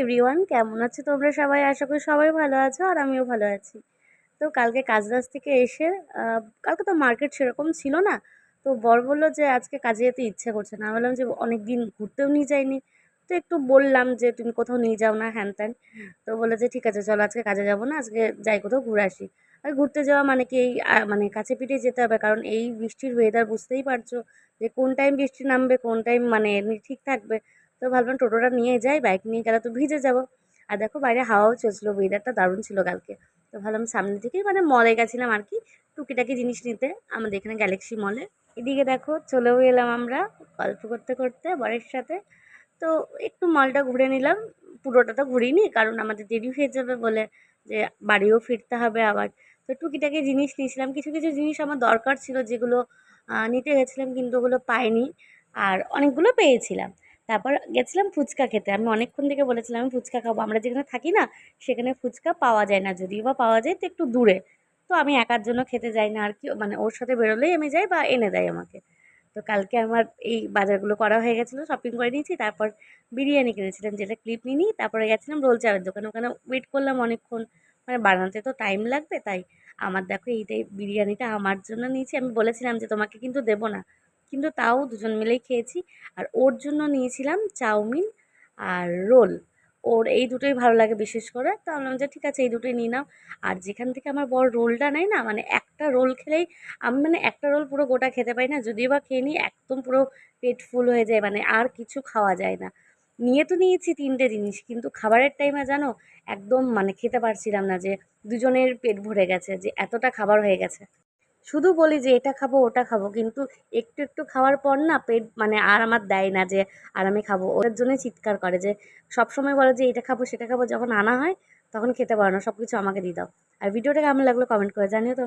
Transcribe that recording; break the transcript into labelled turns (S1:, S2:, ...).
S1: Everyone, কেমন আছো তোমরা সবাই? আশা করি সবাই ভালো আছো আর আমিও ভালো আছি। তো কালকে কাজবাজ থেকে এসে কালকে তো মার্কেট সেরকম ছিল না। তো বর বলল যে আজকে কাজে যেতে ইচ্ছে করছে না। আমি বললাম যে অনেক দিন ঘুরতেও নিয়ে যাইনি। তো একটু বললাম যে তুমি কোথাও নিয়ে যাও না হ্যান ত্যান। তো বললো যে ঠিক আছে চলো আজকে কাজে যাবো না, আজকে যাই কোথাও ঘুরে আসি। আর ঘুরতে যাওয়া মানে কি এই মানে কাছে পিঠে যেতে হবে, কারণ এই বৃষ্টির ওয়েদার বুঝতেই পারছো যে কোন টাইম বৃষ্টি নামবে কোন টাইম মানে এমনি ঠিক থাকবে। তো ভাবলাম টোটোটা নিয়ে যাই, বাইক নিয়ে গেলে তো ভিজে যাবো। আর দেখো বাইরে হাওয়াও চলছিল, ওয়েদারটা দারুণ ছিল কালকে। তো ভাবলাম সামনে থেকেই মানে মলে গেছিলাম আর কি টুকিটাকি জিনিস নিতে, আমাদের এখানে গ্যালাক্সি মলে। এদিকে দেখো চলেও এলাম আমরা গল্প করতে করতে বরের সাথে। তো একটু মলটা ঘুরে নিলাম, পুরোটা তো ঘুরিনি কারণ আমাদের দেরি হয়ে যাবে বলে, যে বাড়িও ফিরতে হবে আবার। তো টুকিটাকি জিনিস নিয়েছিলাম, কিছু কিছু জিনিস আমার দরকার ছিল যেগুলো নিতে গেছিলাম কিন্তু ওগুলো পাইনি, আর অনেকগুলো পেয়েছিলাম। তারপর গেছিলাম ফুচকা খেতে, আমি অনেকক্ষণ থেকে বলেছিলাম আমি ফুচকা খাবো, আমরা যেখানে থাকি না সেখানে ফুচকা পাওয়া যায় না, যদিও বা পাওয়া যায় তো একটু দূরে। তো আমি একার জন্য খেতে যাই না আর কি, মানে ওর সাথে বেরোলেই আমি যাই বা এনে দেয় আমাকে। তো কালকে আমার এই বাজারগুলো করা হয়ে গেছিলো, শপিং করে নিয়েছি। তারপর বিরিয়ানি কিনেছিলাম, যেটা ক্লিপ নিইনি। তারপরে গেছিলাম রোল চাউয়ের দোকানে, ওখানে ওয়েট করলাম অনেকক্ষণ, মানে বানাতে তো টাইম লাগবে তাই। আমার দেখো এইটাই বিরিয়ানিটা আমার জন্য নিয়েছি, আমি বলেছিলাম যে তোমাকে কিন্তু দেবো না, কিন্তু তাও দুজন মিলেই খেয়েছি। আর ওর জন্য নিয়েছিলাম চাউমিন আর রোল, ওর এই দুটোই ভালো লাগে বিশেষ করে। তো আমি বললাম যে ঠিক আছে এই দুটোই নিয়ে নাও। আর যেখান থেকে আমার বর রোলটা নেয় না, মানে একটা রোল খেলেই আমি মানে একটা রোল পুরো গোটা খেতে পারি না, যদিও বা খেয়ে নিই একদম পুরো পেট ফুল হয়ে যায়, মানে আর কিছু খাওয়া যায় না। নিয়ে তো নিয়েছি তিনটে জিনিস, কিন্তু খাবারের টাইমে জানো একদম মানে খেতে পারছিলাম না, যে দুজনের পেট ভরে গেছে, যে এতটা খাবার হয়ে গেছে। শুধু বলি যে এটা খাবো ওটা খাবো, কিন্তু একটু একটু খাওয়ার পর না পেট মানে আর আমার দেয় না যে আর আমি খাবো। ওটার জন্যই চিৎকার করে, যে সবসময় বলে যে এটা খাবো সেটা খাবো, যখন আনা হয় তখন খেতে পারো না, সব কিছু আমাকে দিয়ে দাও। আর ভিডিওটা কেমন লাগলো কমেন্ট করে জানিও তো।